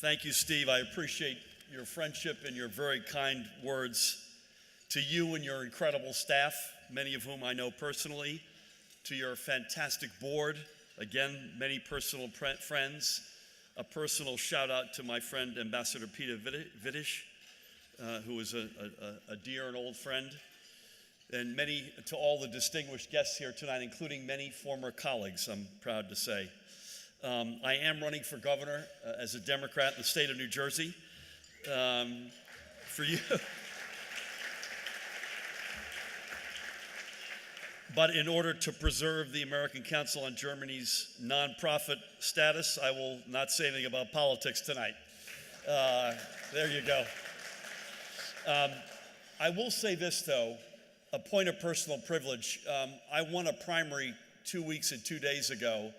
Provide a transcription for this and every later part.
Thank you, Steve. I appreciate your friendship and your very kind words. To you and your incredible staff, many of whom I know personally, to your fantastic board, again, many personal friends, a personal shout out to my friend Ambassador Peter Vidish, who is a dear and old friend, and many to all the distinguished guests here tonight, including many former colleagues, I'm proud to say. I am running for governor as a Democrat in the state of New Jersey. For you. But in order to preserve the American Council on Germany's nonprofit status, I will not say anything about politics tonight. There you go. I will say this, though, a point of personal privilege. I won a primary 2 weeks and 2 days ago,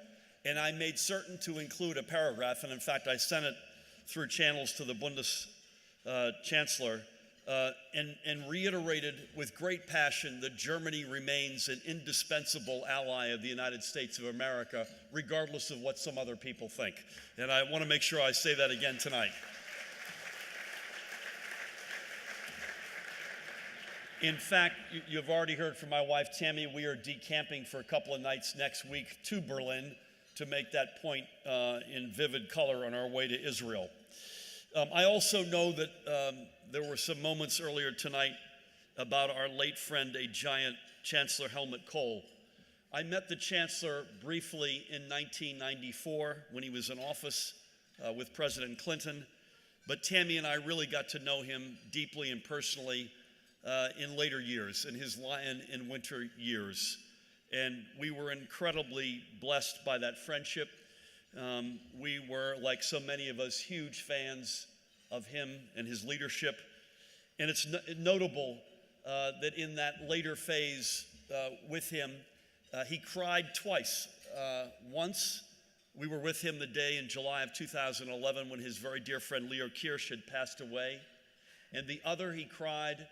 and I made certain to include a paragraph, and in fact, I sent it through channels to the Chancellor, and reiterated with great passion that Germany remains an indispensable ally of the United States of America, regardless of what some other people think. And I want to make sure I say that again tonight. In fact, you've already heard from my wife, Tammy, we are decamping for a couple of nights next week to Berlin to make that point in vivid color on our way to Israel. I also know that there were some moments earlier tonight about our late friend, a giant, Chancellor Helmut Kohl. I met the Chancellor briefly in 1994 when he was in office with President Clinton, but Tammy and I really got to know him deeply and personally in later years, in his lion and winter years. And we were incredibly blessed by that friendship. We were, like so many of us, huge fans of him and his leadership. And it's notable that in that later phase with him, he cried twice. Once, we were with him the day in July of 2011 when his very dear friend Leo Kirsch had passed away. And the other, he cried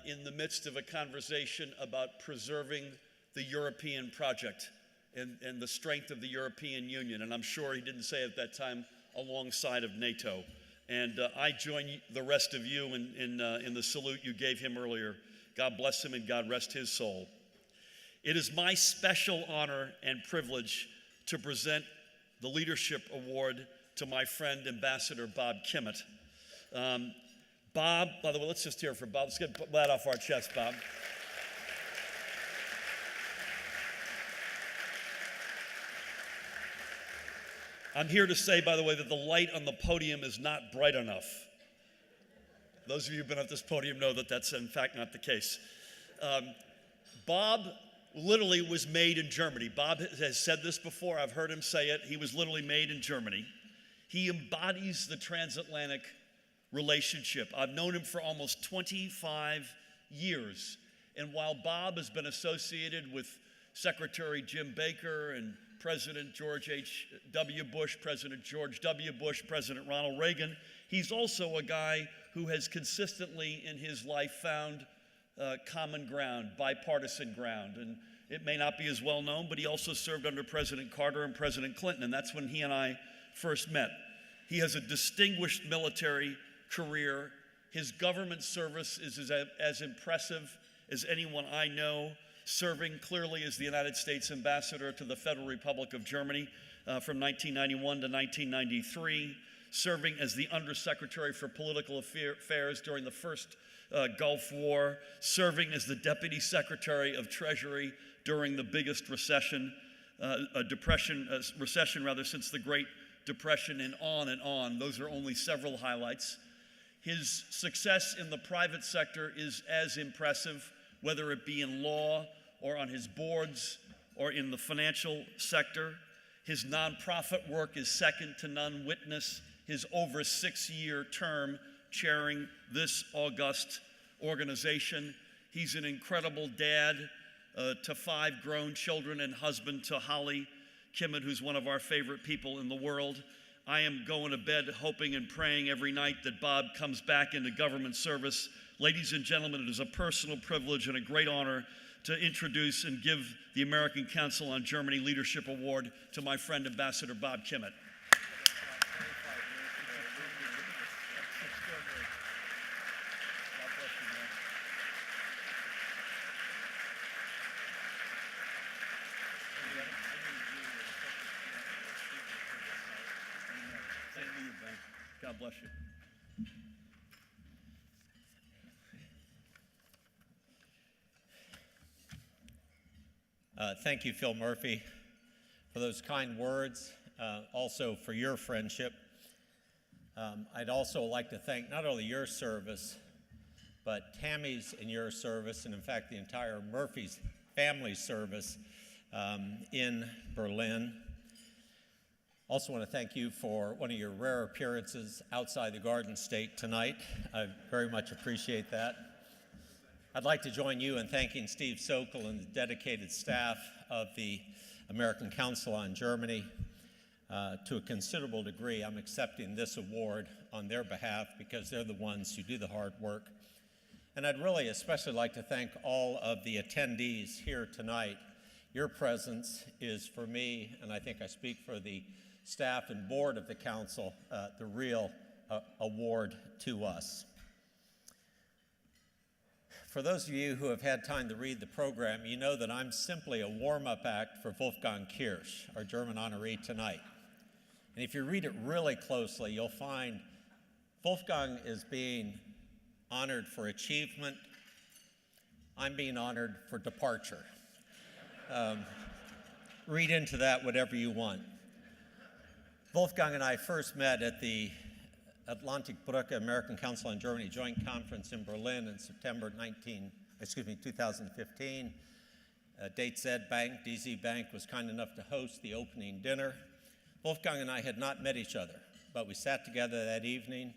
in the midst of a conversation about preserving the European project and the strength of the European Union. And I'm sure he didn't say it at that time alongside of NATO. And I join the rest of you in the salute you gave him earlier. God bless him and God rest his soul. It is my special honor and privilege to present the Leadership Award to my friend, Ambassador Bob Kimmitt. Bob, by the way, let's just hear it for Bob. Let's get that off our chest, Bob. I'm here to say, by the way, that the light on the podium is not bright enough. Those of you who've been at this podium know that that's in fact not the case. Bob literally was made in Germany. Bob has said this before. I've heard him say it. He was literally made in Germany. He embodies the transatlantic relationship. I've known him for almost 25 years. And while Bob has been associated with Secretary Jim Baker and President George H.W. Bush, President George W. Bush, President Ronald Reagan, he's also a guy who has consistently in his life found common ground, bipartisan ground. And it may not be as well known, but he also served under President Carter and President Clinton, and that's when he and I first met. He has a distinguished military career. His government service is as impressive as anyone I know, serving clearly as the United States ambassador to the Federal Republic of Germany from 1991 to 1993, serving as the Undersecretary for Political Affairs during the first Gulf War, serving as the Deputy Secretary of Treasury during the biggest recession since the Great Depression, and on and on. Those are only several highlights. His success in the private sector is as impressive, whether it be in law or on his boards or in the financial sector. His nonprofit work is second to none. Witness his over 6-year term chairing this august organization. He's an incredible dad to 5 grown children and husband to Holly Kimmitt, who's one of our favorite people in the world. I am going to bed hoping and praying every night that Bob comes back into government service. Ladies and gentlemen, it is a personal privilege and a great honor to introduce and give the American Council on Germany Leadership Award to my friend, Ambassador Bob Kimmitt. God bless you. Thank you, Phil Murphy, for those kind words, also for your friendship. I'd also like to thank not only your service, but Tammy's and your service, and in fact the entire Murphy's family service in Berlin. Also want to thank you for one of your rare appearances outside the Garden State tonight. I very much appreciate that. I'd like to join you in thanking Steve Sokol and the dedicated staff of the American Council on Germany. To a considerable degree, I'm accepting this award on their behalf because they're the ones who do the hard work. And I'd really especially like to thank all of the attendees here tonight. Your presence is, for me, and I think I speak for the staff and board of the council, the real award to us. For those of you who have had time to read the program, you know that I'm simply a warm-up act for Wolfgang Kirsch, our German honoree tonight. And if you read it really closely, you'll find Wolfgang is being honored for achievement. I'm being honored for departure. Read into that whatever you want. Wolfgang and I first met at the Atlantikbrücke American Council on Germany Joint Conference in Berlin in September 2015. DZ Bank, DZ Bank was kind enough to host the opening dinner. Wolfgang and I had not met each other, but we sat together that evening,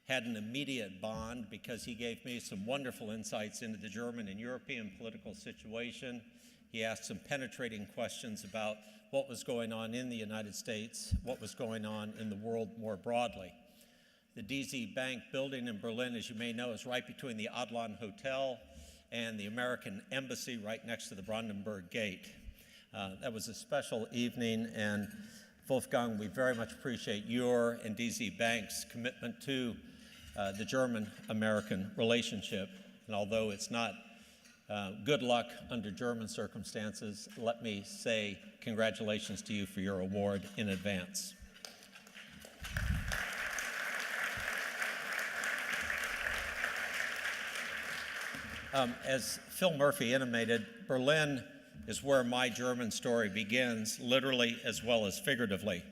had an immediate bond because he gave me some wonderful insights into the German and European political situation. He asked some penetrating questions about what was going on in the United States, what was going on in the world more broadly. The DZ Bank building in Berlin, as you may know, is right between the Adlon Hotel and the American Embassy right next to the Brandenburg Gate. That was a special evening, and Wolfgang, we very much appreciate your and DZ Bank's commitment to the German-American relationship. And although it's not good luck under German circumstances, let me say congratulations to you for your award in advance. As Phil Murphy intimated, Berlin is where my German story begins, literally as well as figuratively.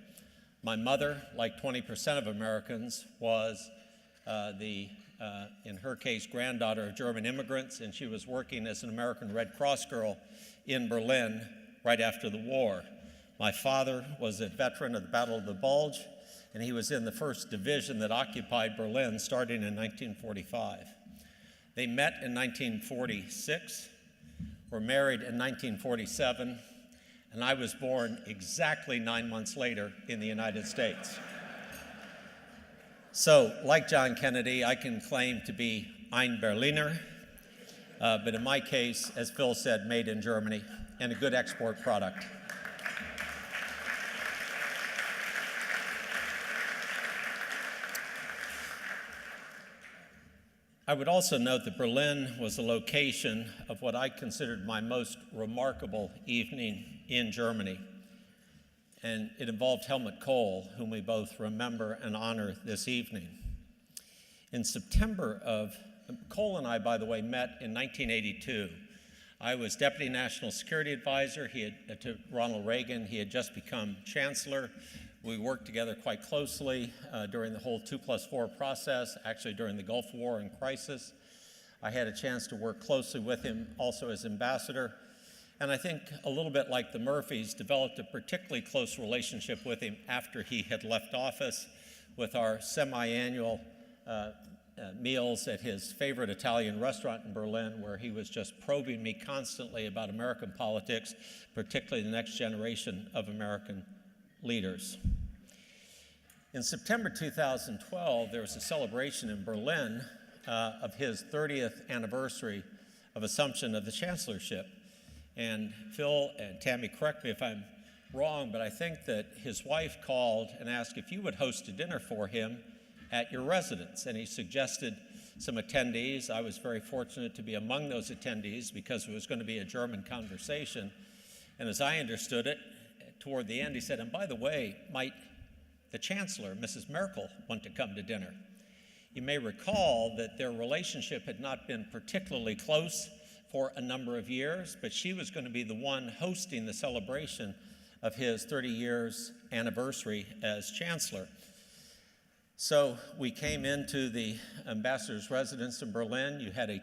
My mother, like 20% of Americans, was in her case, granddaughter of German immigrants, and she was working as an American Red Cross girl in Berlin right after the war. My father was a veteran of the Battle of the Bulge, and he was in the 1st Division that occupied Berlin starting in 1945. They met in 1946, were married in 1947, and I was born exactly 9 months later in the United States. So, like John Kennedy, I can claim to be ein Berliner, but in my case, as Phil said, made in Germany, and a good export product. I would also note that Berlin was the location of what I considered my most remarkable evening in Germany. And it involved Helmut Kohl, whom we both remember and honor this evening. In September Kohl and I, by the way, met in 1982. I was Deputy National Security Advisor to Ronald Reagan. He had just become Chancellor. We worked together quite closely during the whole 2+4 process, actually during the Gulf War and crisis. I had a chance to work closely with him also as ambassador. And I think a little bit like the Murphys, developed a particularly close relationship with him after he had left office, with our semi-annual meals at his favorite Italian restaurant in Berlin, where he was just probing me constantly about American politics, particularly the next generation of American leaders. In September 2012, there was a celebration in Berlin of his 30th anniversary of assumption of the chancellorship. And Phil and Tammy, correct me if I'm wrong, but I think that his wife called and asked if you would host a dinner for him at your residence. And he suggested some attendees. I was very fortunate to be among those attendees because it was going to be a German conversation. And as I understood it, toward the end, he said, and by the way, might the Chancellor, Mrs. Merkel, want to come to dinner. You may recall that their relationship had not been particularly close for a number of years, but she was going to be the one hosting the celebration of his 30 years anniversary as Chancellor. So we came into the ambassador's residence in Berlin. You had a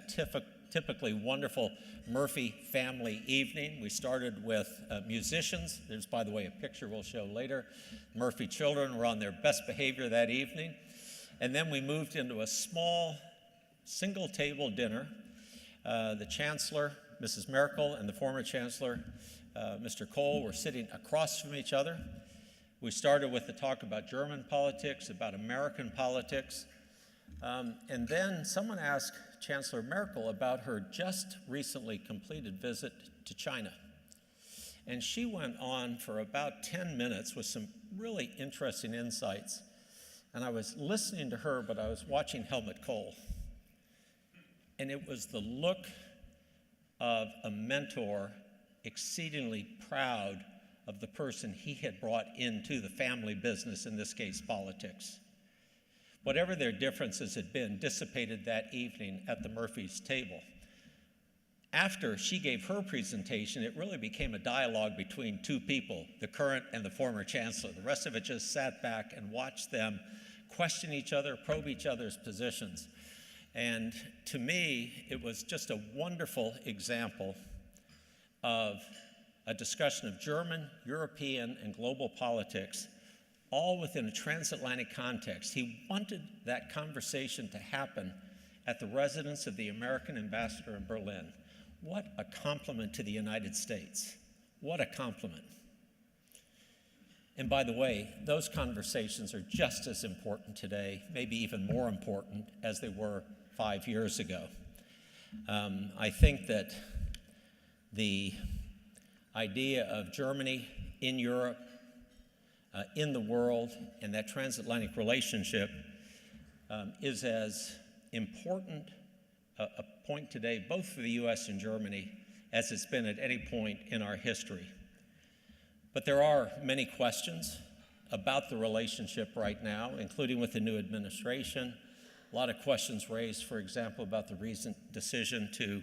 typically wonderful Murphy family evening. We started with musicians. There's, by the way, a picture we'll show later. Murphy children were on their best behavior that evening. And then we moved into a small single table dinner. The Chancellor, Mrs. Merkel, and the former Chancellor, Mr. Kohl, were sitting across from each other. We started with the talk about German politics, about American politics. And then someone asked Chancellor Merkel about her just recently completed visit to China. And she went on for about 10 minutes with some really interesting insights. And I was listening to her, but I was watching Helmut Kohl. And it was the look of a mentor exceedingly proud of the person he had brought into the family business, in this case, politics. Whatever their differences had been dissipated that evening at the Murphys' table. After she gave her presentation, it really became a dialogue between two people, the current and the former chancellor. The rest of it just sat back and watched them question each other, probe each other's positions. And to me, it was just a wonderful example of a discussion of German, European, and global politics, all within a transatlantic context. He wanted that conversation to happen at the residence of the American ambassador in Berlin. What a compliment to the United States. What a compliment. And by the way, those conversations are just as important today, maybe even more important as they were 5 years ago. I think that the idea of Germany in Europe, in the world, and that transatlantic relationship is as important a point today, both for the US and Germany, as it's been at any point in our history. But there are many questions about the relationship right now, including with the new administration. A lot of questions raised, for example, about the recent decision to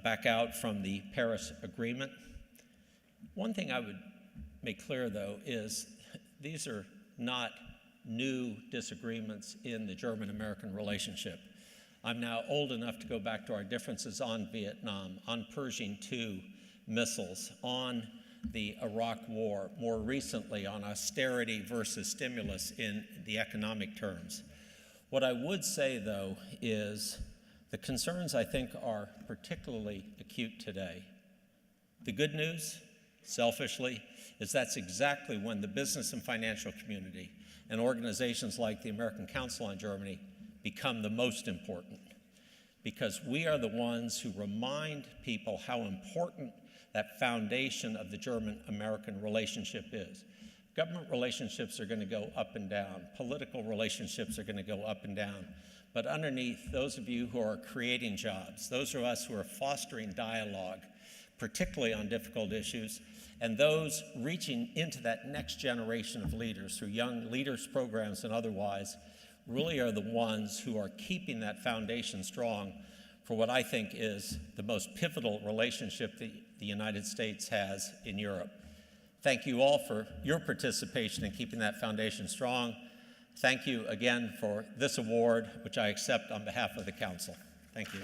back out from the Paris Agreement. One thing I would make clear, though, is these are not new disagreements in the German-American relationship. I'm now old enough to go back to our differences on Vietnam, on Pershing II missiles, on the Iraq War, more recently on austerity versus stimulus in the economic terms. What I would say, though, is the concerns, I think, are particularly acute today. The good news, selfishly, is that's exactly when the business and financial community and organizations like the American Council on Germany become the most important, because we are the ones who remind people how important that foundation of the German-American relationship is. Government relationships are going to go up and down. Political relationships are going to go up and down. But underneath, those of you who are creating jobs, those of us who are fostering dialogue, particularly on difficult issues, and those reaching into that next generation of leaders through Young Leaders programs and otherwise, really are the ones who are keeping that foundation strong for what I think is the most pivotal relationship that the United States has in Europe. Thank you all for your participation in keeping that foundation strong. Thank you again for this award, which I accept on behalf of the Council. Thank you.